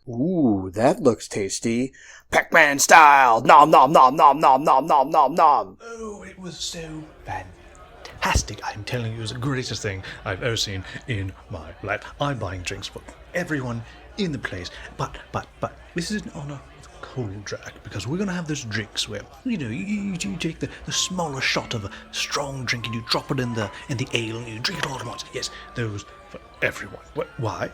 Ooh, that looks tasty. Pac-Man style! Nom nom nom nom nom nom nom nom nom! Oh, it was so fantastic. I'm telling you, it was the greatest thing I've ever seen in my life. I'm buying drinks for everyone in the place. But, this is in honor of Cold Drac, because we're going to have those drinks where, you take the smaller shot of a strong drink and you drop it in the ale and you drink it all at once. Yes, those for everyone. Why?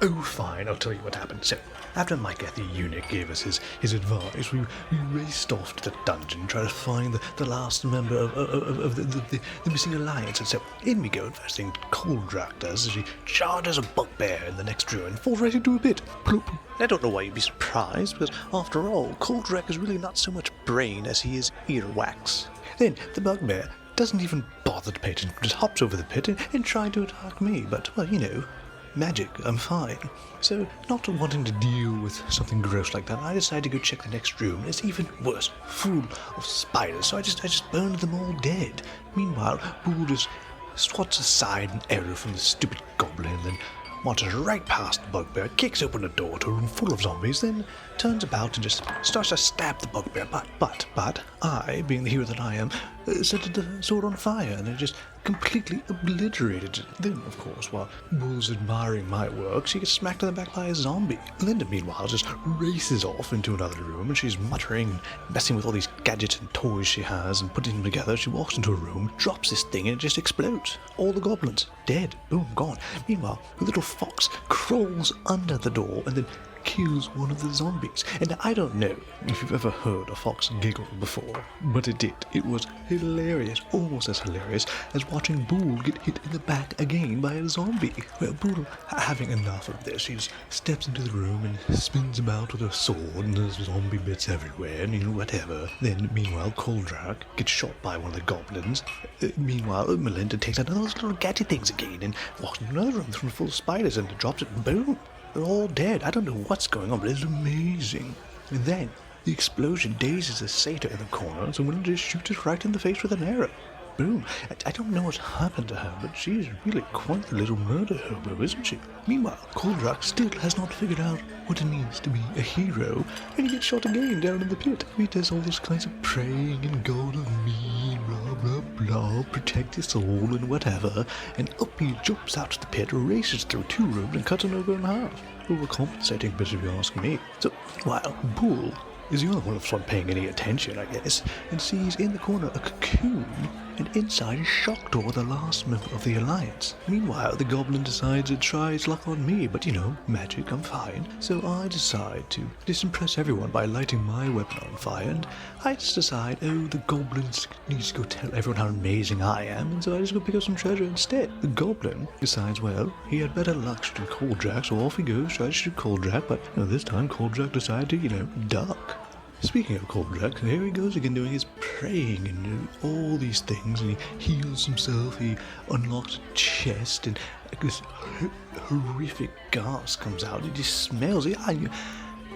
Oh, fine, I'll tell you what happened. So, after Micah the eunuch gave us his advice, we raced off to the dungeon, trying to find the last member of the missing alliance. And so, in we go, and first thing Cold Drac does is she charges a bugbear in the next room and falls right into a pit. Plop. I don't know why you'd be surprised, because after all, Cold Drac is really not so much brain as he is earwax. Then, the bugbear doesn't even bother to pay attention, just hops over the pit and tries to attack me, but, well, magic, I'm fine. So, not wanting to deal with something gross like that, I decided to go check the next room. It's even worse, full of spiders, so I just burned them all dead. Meanwhile, Bull just swats aside an arrow from the stupid goblin, then marches right past the bugbear, kicks open a door to a room full of zombies, then turns about and just starts to stab the bugbear. But I, being the hero that I am, set the sword on fire, and it just completely obliterated it. Then, of course, while Bull's admiring my work, she gets smacked in the back by a zombie. Linda, meanwhile, just races off into another room, and she's muttering and messing with all these gadgets and toys she has and putting them together. She walks into a room, drops this thing, and it just explodes. All the goblins dead. Boom, gone. Meanwhile, the little fox crawls under the door and then kills one of the zombies. And I don't know if you've ever heard a fox giggle before, but it did. It was hilarious, almost as hilarious as watching Bull get hit in the back again by a zombie. Well, Bull, having enough of this, she just steps into the room and spins about with her sword, and there's zombie bits everywhere, and whatever. Then, meanwhile, Cold Drac gets shot by one of the goblins. Meanwhile, Melinda takes out those little gadget things again and walks into another room full of spiders and drops it, and boom! They're all dead. I don't know what's going on, but it's amazing. And then, the explosion dazes a satyr in the corner, so Melinda just shoots it right in the face with an arrow. Boom. I don't know what's happened to her, but she's really quite the little murder hobo, isn't she? Meanwhile, Cold Drac still has not figured out what it means to be a hero, and he gets shot again down in the pit. He does all those kinds of praying and God of me, blah blah blah, protect his soul and whatever, and up he jumps out of the pit, races through 2 rooms and cuts an ogre in half. Overcompensating, but if you ask me. So, while Bull is the only one that's not paying any attention, I guess, and sees in the corner a cocoon, and inside is Shockdoor, the last member of the Alliance. Meanwhile, the goblin decides to try its luck on me, but magic, I'm fine. So I decide to disimpress everyone by lighting my weapon on fire, and I just decide, the goblin needs to go tell everyone how amazing I am, and so I just go pick up some treasure instead. The goblin decides, well, he had better luck shooting Cold Drac, so off he goes, tries to shoot Cold Drac, but this time Cold Drac decided to, duck. Speaking of Cold Drac, here he goes again doing his praying and all these things, and he heals himself, he unlocks a chest, and this horrific gas comes out, he just smells it.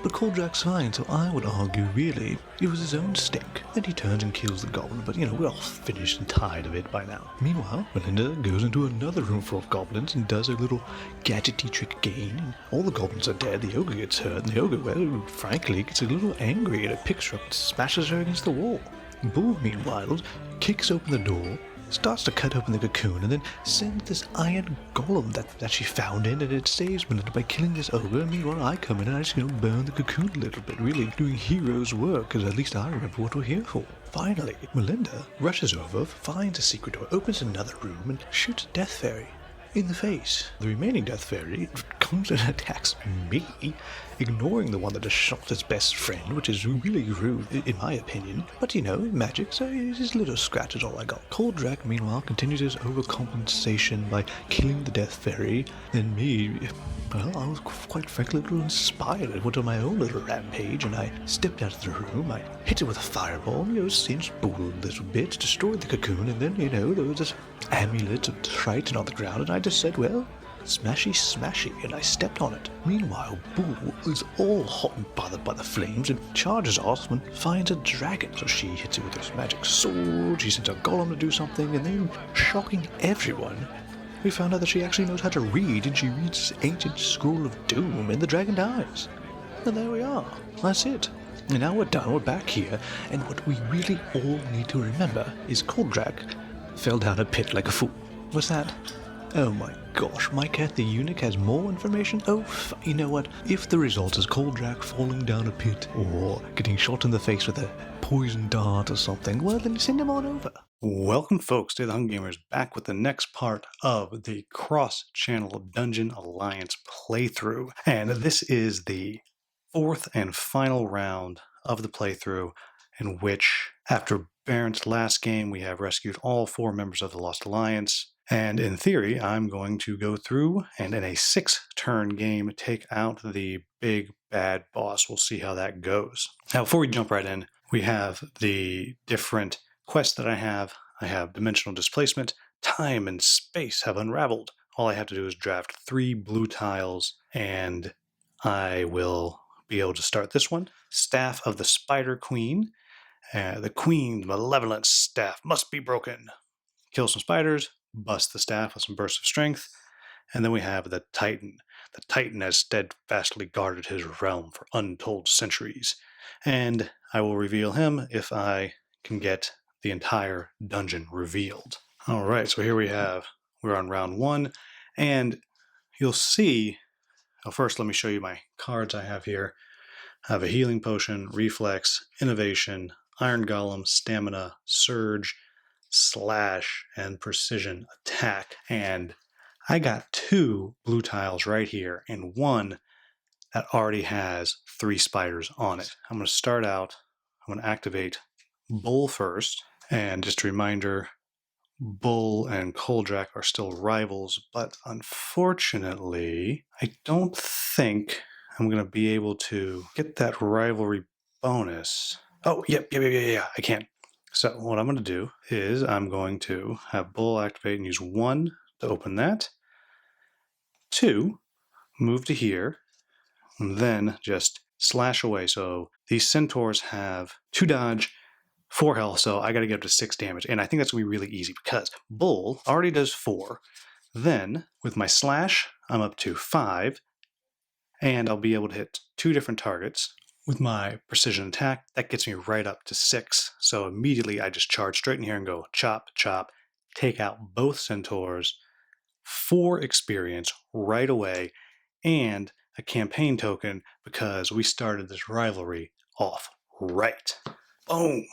But Cold Drac's fine, so I would argue, really, it was his own stink. Then he turns and kills the goblin, but we're all finished and tired of it by now. Meanwhile, Melinda goes into another room full of goblins and does a little gadgety trick again, and all the goblins are dead, the ogre gets hurt, and the ogre, well, frankly, gets a little angry, and it picks her up and smashes her against the wall. Bull, meanwhile, kicks open the door, starts to cut open the cocoon, and then sends this iron golem that she found in, and it saves Melinda by killing this ogre. Meanwhile, I come in and I just, burn the cocoon a little bit, really doing hero's work, because at least I remember what we're here for. Finally, Melinda rushes over, finds a secret door, opens another room, and shoots a death fairy in the face. The remaining death fairy comes and attacks me, ignoring the one that just shot his best friend, which is really rude in my opinion. But magic, so his little scratch is all I got. Cold Drac, meanwhile, continues his overcompensation by killing the death fairy. Then me, well, I was quite frankly a little inspired. I went on my own little rampage, and I stepped out of the room, I hit it with a fireball, singed Bull a little bit, destroyed the cocoon, and then, there was this amulet of Triton on the ground, and I just said, well, smashy smashy, and I stepped on it. Meanwhile, Bull is all hot and bothered by the flames and charges off and finds a dragon. So she hits it with this magic sword, she sends a golem to do something, and then, shocking everyone, we found out that she actually knows how to read, and she reads this ancient scroll of doom, and the dragon dies. And there we are. That's it. And now we're done, we're back here, and what we really all need to remember is Koldrak fell down a pit like a fool. What's that? Oh my gosh, my cat the eunuch has more information? Oh, you know what? If the result is Koldrak falling down a pit or getting shot in the face with a poison dart or something, well then send him on over. Welcome folks to the Hung Gamers, back with the next part of the cross-channel Dungeon Alliance playthrough. And this is the fourth and final round of the playthrough, in which, after Barent's last game, we have rescued all 4 members of the Lost Alliance. And in theory, I'm going to go through and in a 6-turn game take out the big bad boss. We'll see how that goes. Now, before we jump right in, we have the different quests that I have. I have dimensional displacement, time and space have unraveled. All I have to do is draft 3 blue tiles, and I will be able to start this one. Staff of the Spider Queen. The Queen's malevolent staff must be broken. Kill some spiders, bust the staff with some bursts of strength, and then we have the Titan. The Titan has steadfastly guarded his realm for untold centuries, and I will reveal him if I can get the entire dungeon revealed. All right, so here we're on round 1, and you'll see, well, first let me show you my cards I have here. I have a healing potion, reflex, innovation, iron golem, stamina, surge, slash, and precision attack. And I got 2 blue tiles right here and 1 that already has 3 spiders on it. I'm going to start out, I'm going to activate Bull first. And just a reminder, Bull and Koldrak are still rivals, but unfortunately, I don't think I'm going to be able to get that rivalry bonus. Oh, yep, I can. So what I'm going to do is I'm going to have Bull activate and use 1 to open that, 2, move to here, and then just slash away. So these centaurs have 2 dodge, 4 health, so I got to get up to 6 damage. And I think that's going to be really easy because Bull already does 4. Then with my slash, I'm up to 5, and I'll be able to hit 2 different targets. With my precision attack, that gets me right up to 6. So immediately I just charge straight in here and go chop, chop, take out both centaurs, 4 experience right away, and a campaign token because we started this rivalry off right. Boom!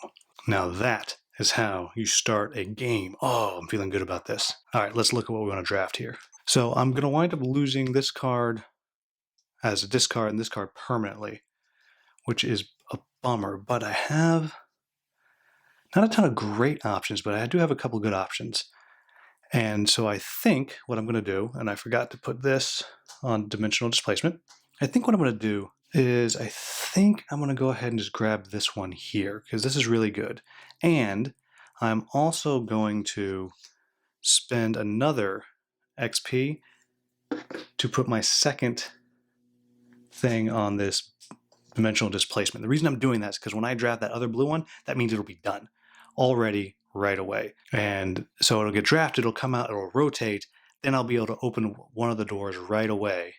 Now that is how you start a game. Oh, I'm feeling good about this. All right, let's look at what we want to draft here. So I'm going to wind up losing this card as a discard and this card permanently, which is a bummer, but I have not a ton of great options, but I do have a couple good options. And so I think what I'm going to do, and I forgot to put this on dimensional displacement, I think what I'm going to do is I think I'm going to go ahead and just grab this one here, because this is really good. And I'm also going to spend another XP to put my second thing on this dimensional displacement. The reason I'm doing that is because when I draft that other blue one, that means it'll be done already right away. And so it'll get drafted, it'll come out, it'll rotate, then I'll be able to open one of the doors right away.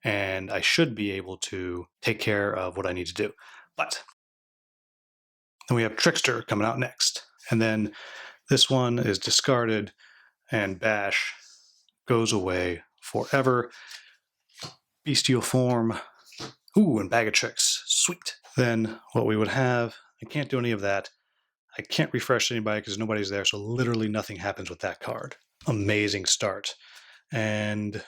And I should be able to take care of what I need to do. But then we have Trickster coming out next. And then this one is discarded, and Bash goes away forever. Bestial form. Ooh, and Bag of Tricks. Sweet. Then what we would have, I can't do any of that. I can't refresh anybody because nobody's there, so literally nothing happens with that card. Amazing start. And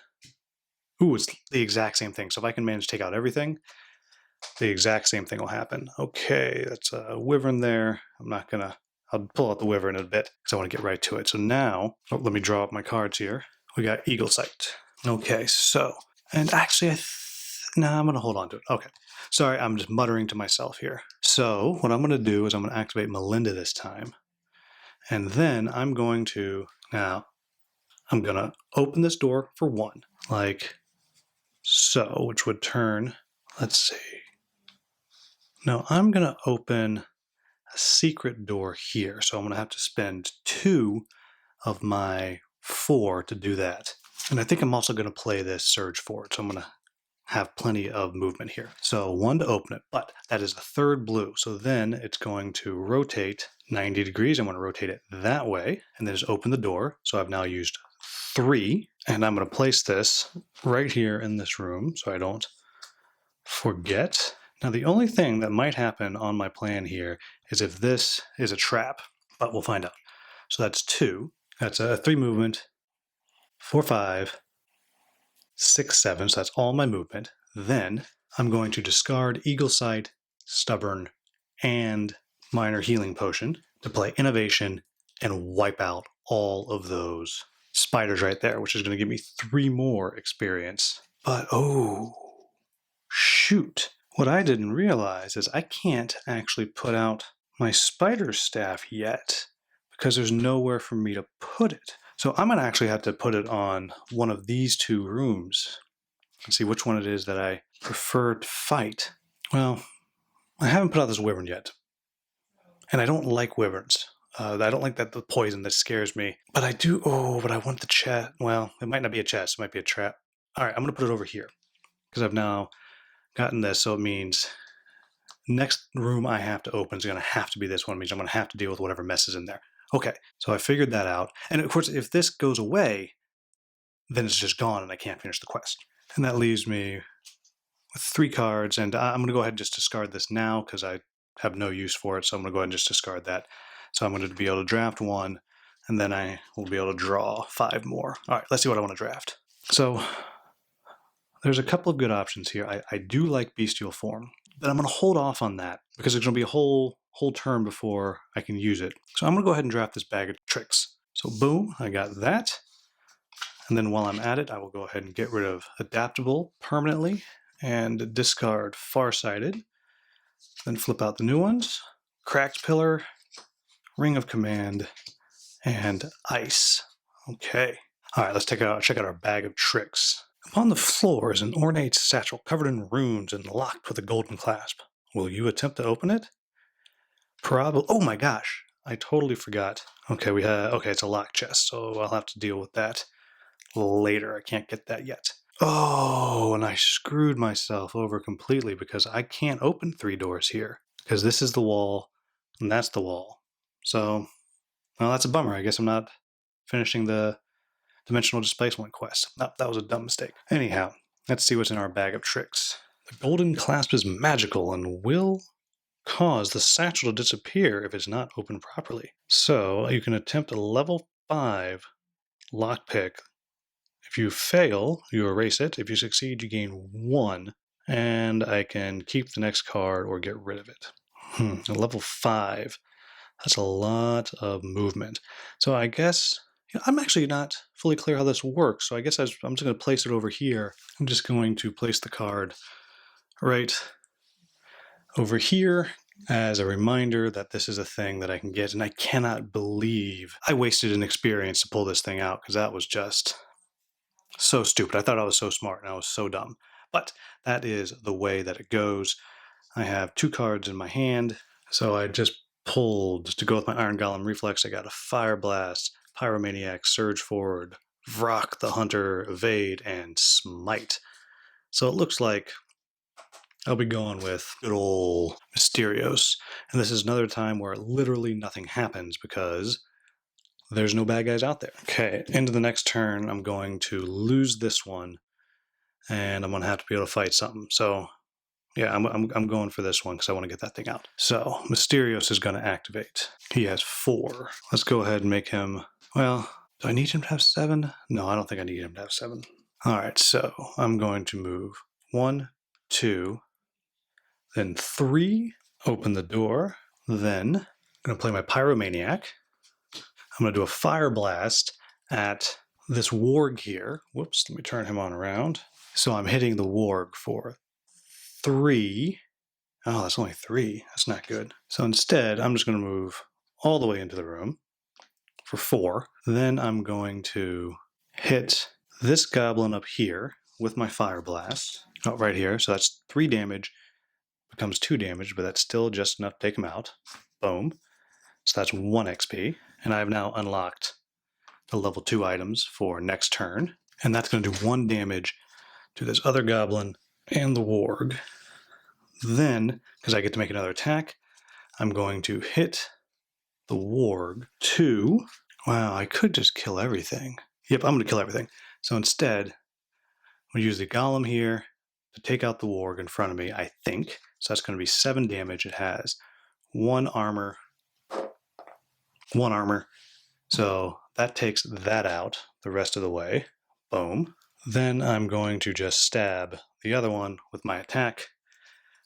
ooh, it's the exact same thing. So if I can manage to take out everything, the exact same thing will happen. Okay, that's a Wyvern there. I'll pull out the Wyvern in a bit because I want to get right to it. So now, let me draw up my cards here. We got Eagle Sight. Okay, so, and actually I'm going to hold on to it. Okay. Sorry, I'm just muttering to myself here. So what I'm going to do is I'm going to activate Melinda this time. And then I'm going to open this door for 1, like so, which would turn, let's see. No, I'm going to open a secret door here. So I'm going to have to spend 2 of my 4 to do that. And I think I'm also going to play this Surge for it. So I'm going to have plenty of movement here. So 1 to open it, but that is the 3rd blue. So then it's going to rotate 90 degrees. I'm going to rotate it that way and then just open the door. So I've now used 3, and I'm going to place this right here in this room so I don't forget. Now the only thing that might happen on my plan here is if this is a trap, but we'll find out. So that's 2. That's a 3 movement, 4, 5, 6, 7. So that's all my movement. Then I'm going to discard Eagle Sight, Stubborn, and Minor Healing Potion to play Innovation and wipe out all of those spiders right there, which is going to give me 3 more experience. But oh, shoot. What I didn't realize is I can't actually put out my spider staff yet because there's nowhere for me to put it. So I'm going to actually have to put it on one of these 2 rooms and see which one it is that I prefer to fight. Well, I haven't put out this wyvern yet. And I don't like wyverns. I don't like the poison that scares me. But I do, but I want the chest. Well, it might not be a chest. It might be a trap. All right, I'm going to put it over here because I've now gotten this. So it means next room I have to open is going to have to be this one. It means I'm going to have to deal with whatever mess is in there. Okay, so I figured that out. And of course, if this goes away, then it's just gone and I can't finish the quest. And that leaves me with 3 cards. And I'm going to go ahead and just discard this now because I have no use for it. So I'm going to go ahead and just discard that. So I'm going to be able to draft 1, and then I will be able to draw 5 more. All right, let's see what I want to draft. So there's a couple of good options here. I do like Bestial Form, but I'm going to hold off on that because there's going to be a whole turn before I can use it. So I'm going to go ahead and draft this bag of tricks. So boom, I got that. And then while I'm at it, I will go ahead and get rid of Adaptable permanently and discard Farsighted. Then flip out the new ones. Cracked Pillar, Ring of Command, and Ice. Okay. All right, let's check out our bag of tricks. Upon the floor is an ornate satchel covered in runes and locked with a golden clasp. Will you attempt to open it? Probably. Oh my gosh, I totally forgot. Okay, it's a lock chest, so I'll have to deal with that later. I can't get that yet. Oh, and I screwed myself over completely because I can't open 3 doors here because this is the wall and that's the wall. So, well, that's a bummer. I guess I'm not finishing the Dimensional Displacement quest. No, that was a dumb mistake. Anyhow, let's see what's in our bag of tricks. The golden clasp is magical and will cause the satchel to disappear if it's not opened properly. So you can attempt a level 5 lockpick. If you fail, you erase it. If you succeed, you gain 1. And I can keep the next card or get rid of it. A level 5. That's a lot of movement. So I guess I'm actually not fully clear how this works. So I guess I'm just going to place it over here. I'm just going to place the card right over here as a reminder that this is a thing that I can get. And I cannot believe I wasted an experience to pull this thing out because that was just so stupid. I thought I was so smart and I was so dumb. But that is the way that it goes. I have 2 cards in my hand. So I just pulled, to go with my Iron Golem Reflex, I got a Fire Blast, Pyromaniac, Surge Forward, Vrock the Hunter, Evade, and Smite. So it looks like I'll be going with good old Mysterios. And this is another time where literally nothing happens because there's no bad guys out there. Okay, into the next turn, I'm going to lose this one, and I'm going to have to be able to fight something. So yeah, I'm going for this one because I want to get that thing out. So Mysterios is going to activate. He has 4. Let's go ahead and make him, well, do I need him to have 7? No, I don't think I need him to have 7. All right, so I'm going to move 1, 2, then 3, open the door. Then I'm going to play my Pyromaniac. I'm going to do a Fire Blast at this warg here. Whoops, let me turn him on around. So I'm hitting the warg for 3. Oh, that's only 3. That's not good. So instead, I'm just going to move all the way into the room for 4. Then I'm going to hit this goblin up here with my Fire Blast. Oh, right here. So that's 3 damage. Becomes 2 damage, but that's still just enough to take him out. Boom. So that's 1 XP. And I've now unlocked the level 2 items for next turn. And that's going to do 1 damage to this other goblin and the warg. Then, because I get to make another attack, I'm going to hit the warg to... Wow, I could just kill everything. Yep, I'm going to kill everything. So instead, I'm going to use the golem here to take out the warg in front of me, I think. So that's going to be 7 damage. It has 1 armor. So that takes that out the rest of the way. Boom. Then I'm going to just stab the other one with my attack,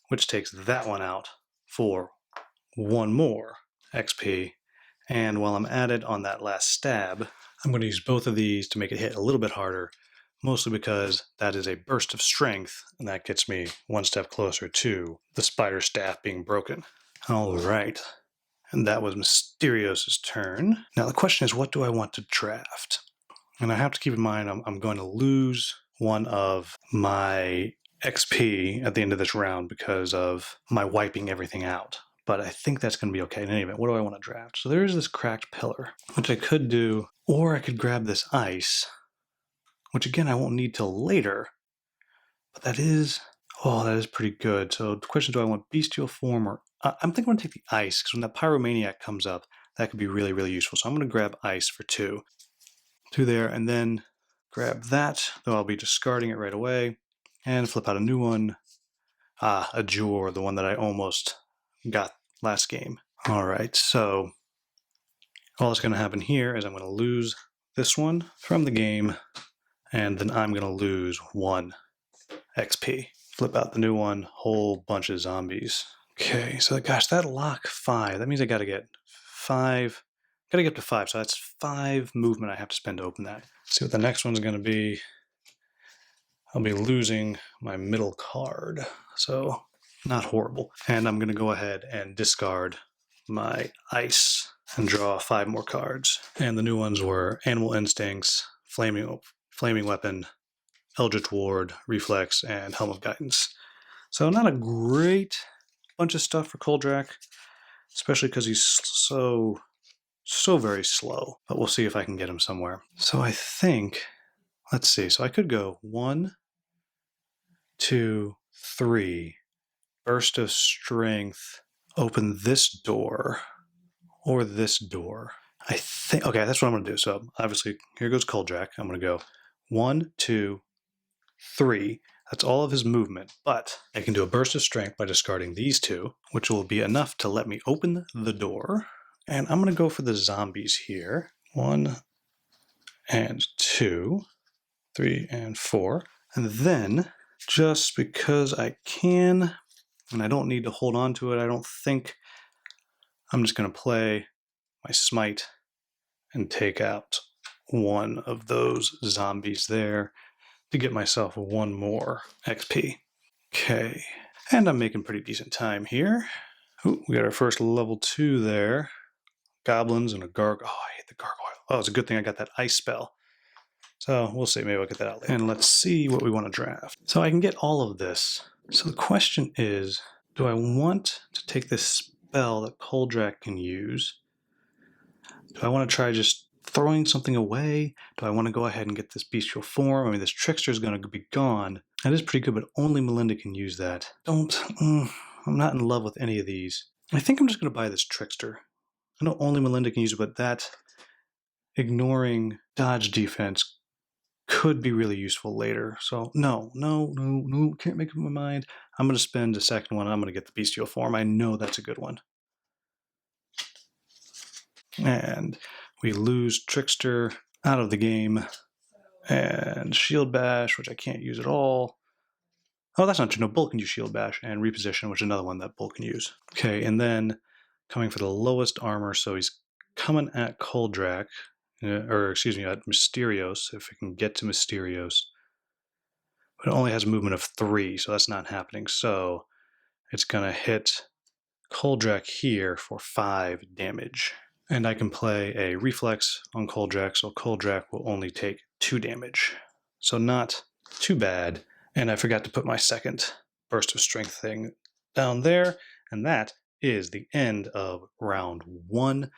which takes that one out for 1 more XP. And while I'm at it on that last stab, I'm going to use both of these to make it hit a little bit harder, mostly because that is a burst of strength, and that gets me 1 step closer to the spider staff being broken. All right. And that was Mysterios' turn. Now the question is, what do I want to draft? And I have to keep in mind I'm going to lose 1 of my XP at the end of this round because of my wiping everything out. But I think that's going to be okay. In any event, what do I want to draft? So there is this cracked pillar, which I could do, or I could grab this ice, which again I won't need till later. But that is pretty good. So the question, do I want bestial form or... I'm thinking I'm going to take the ice, because when that pyromaniac comes up, that could be really, really useful. So I'm going to grab ice for 2. 2 there, and then grab that, though I'll be discarding it right away, and flip out a new one. A Jor, the one that I almost got last game. All right, so all that's going to happen here is I'm going to lose this one from the game, and then I'm going to lose 1 XP. Flip out the new one, whole bunch of zombies. Okay, so gosh, that lock 5, that means I gotta get 5, gotta get up to 5, so that's 5 movement I have to spend to open that. Let's see what the next one's gonna be. I'll be losing my middle card, so not horrible. And I'm gonna go ahead and discard my ice and draw 5 more cards. And the new ones were Animal Instincts, Flaming Weapon, Eldritch Ward, Reflex, and Helm of Guidance. So not a great bunch of stuff for Koldrak, especially because he's so very slow. But we'll see if I can get him somewhere. So I think, let's see, so I could go 1, 2, 3, burst of strength, open this door, or this door. I think, okay, that's what I'm going to do. So obviously, here goes Koldrak. I'm going to go 1, 2, 3. That's all of his movement, but I can do a burst of strength by discarding these 2, which will be enough to let me open the door. And I'm going to go for the zombies here. 1 and 2, 3 and 4. And then, just because I can, and I don't need to hold on to it, I don't think, I'm just going to play my smite and take out 1 of those zombies there to get myself 1 more XP. Okay, and I'm making pretty decent time here. Ooh, we got our first level 2 there. Goblins and a gargoyle. Oh, I hate the gargoyle. Oh, it's a good thing I got that ice spell. So we'll see, maybe I'll get that out later. And let's see what we want to draft. So I can get all of this. So the question is, do I want to take this spell that Koldrak can use? Do I want to try just throwing something away? Do I want to go ahead and get this bestial form? I mean, this trickster is going to be gone. That is pretty good, but only Melinda can use that. I'm not in love with any of these. I think I'm just going to buy this trickster. I know only Melinda can use it, but that ignoring dodge defense could be really useful later. So no, can't make up my mind. I'm going to spend the second one. I'm going to get the bestial form. I know that's a good one. And we lose Trickster out of the game. And Shield Bash, which I can't use at all. Oh, that's not true. No, Bull can use Shield Bash. And Reposition, which is another one that Bull can use. Okay, and then coming for the lowest armor. So he's coming at Koldrak. Or, excuse me, at Mysterios, if we can get to Mysterios. But it only has a movement of 3, so that's not happening. So it's going to hit Koldrak here for 5 damage. And I can play a Reflex on Koldrak, so Koldrak will only take 2 damage. So not too bad. And I forgot to put my second Burst of Strength thing down there. And that is the end of round 1.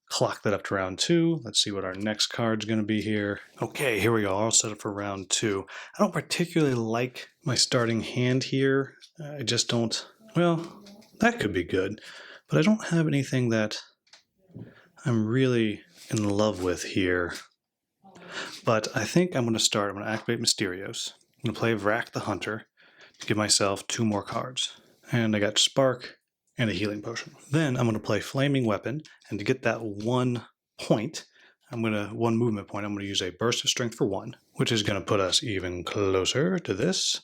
clock that up to round 2. Let's see what our next card's going to be here. Okay, here we go. All set up for round 2. I don't particularly like my starting hand here. I just don't... Well, that could be good. But I don't have anything that I'm really in love with here. But I think I'm going to start. I'm going to activate Mysterios. I'm going to play Vrak the Hunter to give myself 2 more cards. And I got Spark and a healing potion. Then I'm going to play Flaming Weapon, and to get that 1 point, 1 movement point, I'm going to use a Burst of Strength for 1, which is going to put us even closer to this.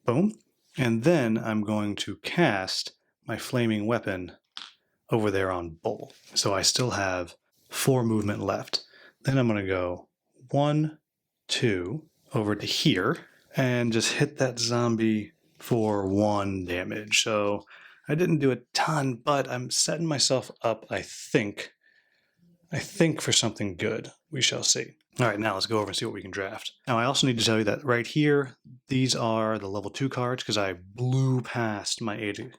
Boom. And then I'm going to cast my Flaming Weapon over there on Bull. So I still have 4 movement left. Then I'm going to go 1, 2, over to here, and just hit that zombie for 1 damage. So I didn't do a ton, but I'm setting myself up, I think for something good. We shall see. All right, now let's go over and see what we can draft. Now, I also need to tell you that right here, these are the level 2 cards because I blew past my 80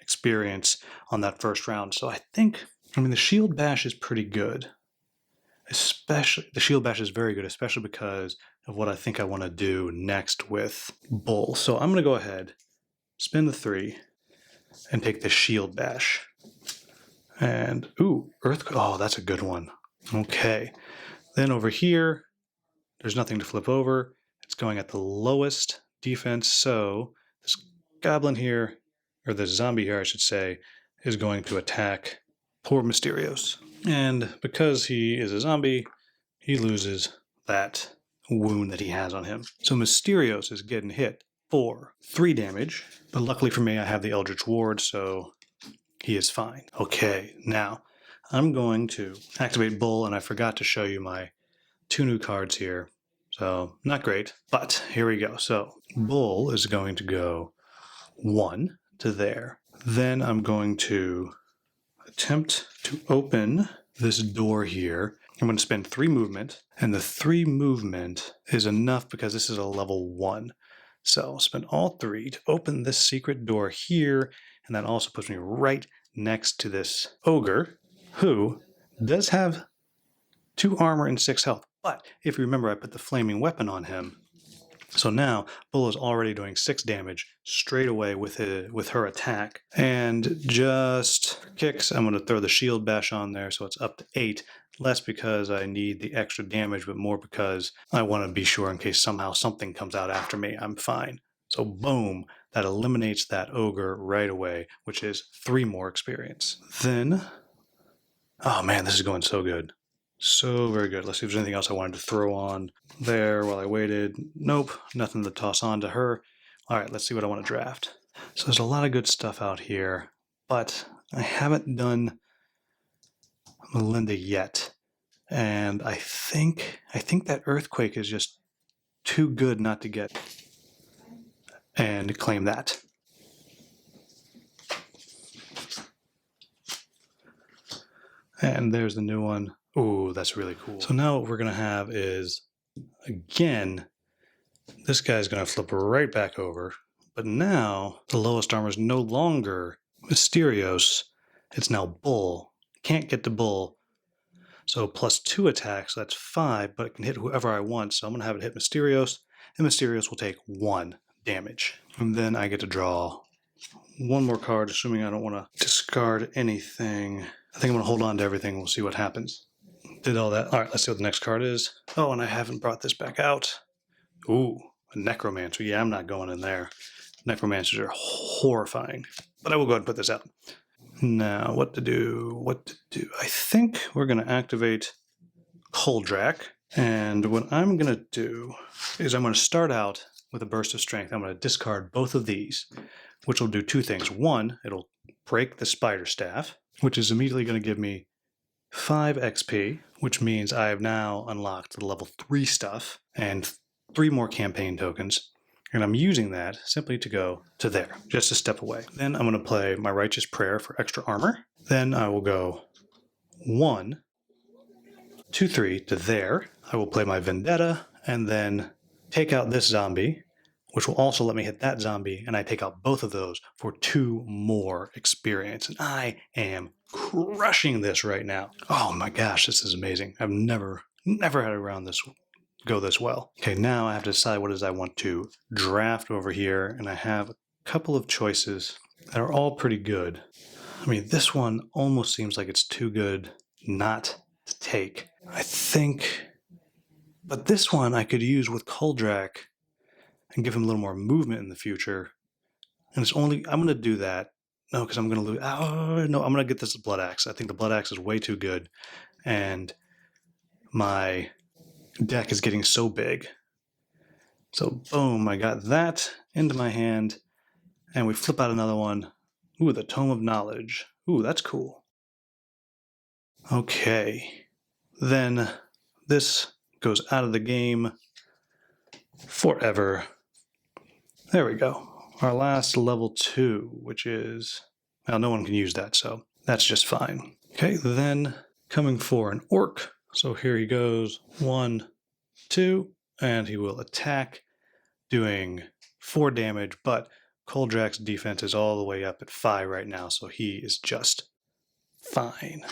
experience on that first round. So I think, the Shield Bash is pretty good. Especially, the Shield Bash is very good, especially because of what I think I want to do next with Bull. So I'm going to go ahead, spend the 3, and take the Shield Bash. And, ooh, Earthquake. Oh, that's a good one. Okay. Then over here, there's nothing to flip over. It's going at the lowest defense. So this goblin here, or this zombie here, I should say, is going to attack poor Mysterios. And because he is a zombie, he loses that wound that he has on him. So Mysterios is getting hit for 3 damage. But luckily for me, I have the Eldritch Ward, so he is fine. Okay, now I'm going to activate Bull, and I forgot to show you my 2 new cards here. So not great, but here we go. So Bull is going to go 1 to there. Then I'm going to attempt to open this door here. I'm going to spend 3 movement, and the 3 movement is enough because this is a level 1. So I'll spend all 3 to open this secret door here, and that also puts me right next to this ogre, who does have 2 armor and 6 health. But if you remember, I put the Flaming Weapon on him. So now Bull is already doing 6 damage straight away with her attack. And just for kicks, I'm going to throw the Shield Bash on there, so it's up to 8. Less because I need the extra damage, but more because I want to be sure in case somehow something comes out after me, I'm fine. So boom, that eliminates that ogre right away, which is 3 more experience. Then, oh man, this is going so good. So very good. Let's see if there's anything else I wanted to throw on there while I waited. Nope, nothing to toss on to her. All right, let's see what I want to draft. So there's a lot of good stuff out here, but I haven't done Melinda yet. And I think that Earthquake is just too good not to get and claim that. And there's the new one. Ooh, that's really cool. So now what we're going to have is, again, this guy's going to flip right back over. But now the lowest armor is no longer Mysterios. It's now Bull. Can't get to Bull. So plus 2 attacks, that's 5, but it can hit whoever I want. So I'm going to have it hit Mysterios, and Mysterios will take 1 damage. And then I get to draw 1 more card, assuming I don't want to discard anything. I think I'm going to hold on to everything. We'll see what happens. Did all that. All right, let's see what the next card is. Oh, and I haven't brought this back out. Ooh, a Necromancer. Yeah, I'm not going in there. Necromancers are horrifying. But I will go ahead and put this out. Now, what to do? I think we're going to activate Koldrak. And what I'm going to do is I'm going to start out with a Burst of Strength. I'm going to discard both of these, which will do 2 things. 1, it'll break the Spider Staff, which is immediately going to give me 5 XP, which means I have now unlocked the level 3 stuff and 3 more campaign tokens. And I'm using that simply to go to there, just a step away. Then I'm going to play my Righteous Prayer for extra armor. Then I will go 1, 2, 3 to there. I will play my Vendetta and then take out this zombie which will also let me hit that zombie, and I take out both of those for 2 more experience. And I am crushing this right now. Oh my gosh, this is amazing. I've never had a round this go this well. Okay, now I have to decide what it is I want to draft over here, and I have a couple of choices that are all pretty good. I mean, this one almost seems like it's too good not to take. I think, but this one I could use with Kuldrak and give him a little more movement in the future. And it's only, I'm going to do that. No, because I'm going to lose. Oh, no, I'm going to get this Blood Axe. I think the Blood Axe is way too good. And my deck is getting so big. So, boom, I got that into my hand. And we flip out another one. Ooh, the Tome of Knowledge. Ooh, that's cool. Okay. Then this goes out of the game forever. There we go. Our last level 2, which is... Well, no one can use that, so that's just fine. Okay, then coming for an orc. So here he goes. 1, 2, and he will attack, doing 4 damage, but Kuldrak's defense is all the way up at 5 right now, so he is just fine.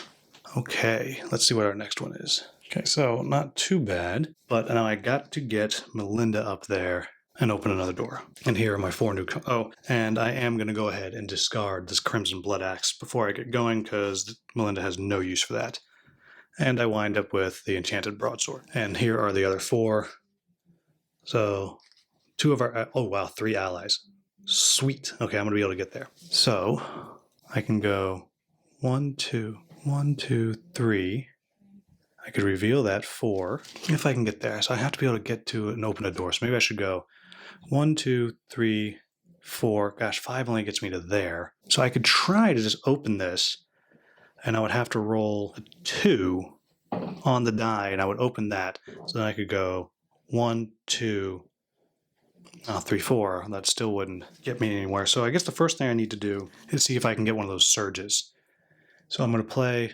Okay, let's see what our next one is. Okay, so not too bad, but now I got to get Melinda up there and open another door. And here are my 4 new... Oh, and I am going to go ahead and discard this Crimson Blood Axe before I get going, because Melinda has no use for that. And I wind up with the Enchanted Broadsword. And here are the other 4. So, 2 of our... Oh, wow, 3 allies. Sweet. Okay, I'm going to be able to get there. So, I can go 1, 2, 1, 2, 3. I could reveal that 4 if I can get there. So I have to be able to get to and open a door. So maybe I should go 1, 2, 3, 4. Gosh, 5 only gets me to there. So I could try to just open this, and I would have to roll a 2 on the die, and I would open that. So then I could go 1, 2, 3, 4. That still wouldn't get me anywhere. So I guess the first thing I need to do is see if I can get one of those surges. So I'm going to play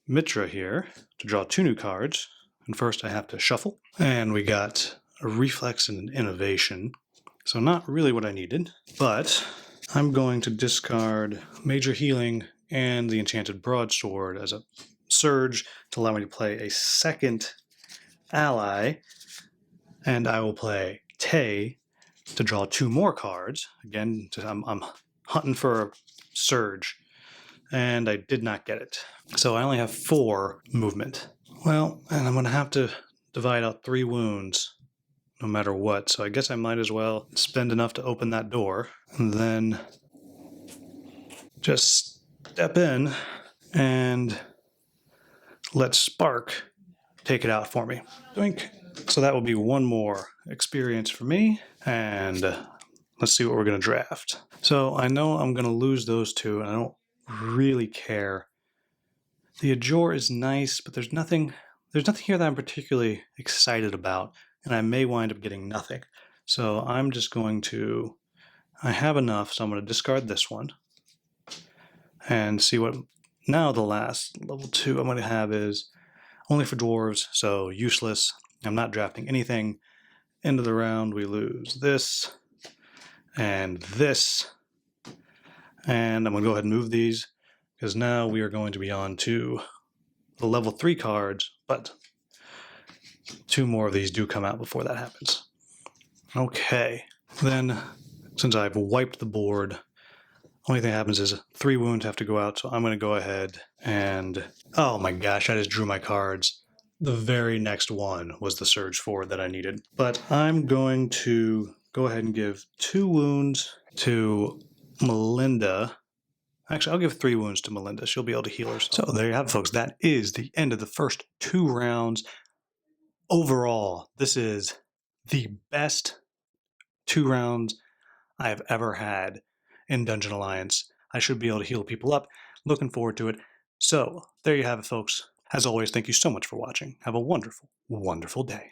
Mitra here to draw 2 new cards. And first I have to shuffle. And we got a reflex and an innovation. So not really what I needed. But I'm going to discard Major Healing and the Enchanted Broadsword as a surge to allow me to play a second ally. And I will play Tay to draw 2 more cards. Again, I'm hunting for a surge. And I did not get it. So I only have 4 movement. Well, and I'm going to have to divide out 3 wounds no matter what. So I guess I might as well spend enough to open that door. And then just step in and let Spark take it out for me. Doink. So that will be 1 more experience for me. And let's see what we're going to draft. So I know I'm going to lose those 2, and I don't really care. The Ajor is nice, but there's nothing here that I'm particularly excited about, and I may wind up getting nothing. So I'm just going to... I have enough, so I'm going to discard this one and see what... Now the last level 2 I'm going to have is only for dwarves, so useless. I'm not drafting anything. End of the round, we lose this and this. And I'm going to go ahead and move these, because now we are going to be on to the level 3 cards, but 2 more of these do come out before that happens. Okay, then since I've wiped the board, only thing that happens is 3 wounds have to go out, so I'm going to go ahead and... Oh my gosh, I just drew my cards. The very next one was the Surge Forward that I needed. But I'm going to go ahead and give 2 wounds to Melinda. Actually, I'll give 3 wounds to Melinda. She'll be able to heal herself. So there you have it, folks. That is the end of the first 2 rounds. Overall, this is the best 2 rounds I have ever had in Dungeon Alliance. I should be able to heal people up. Looking forward to it. So there you have it, folks. As always, thank you so much for watching. Have a wonderful, wonderful day.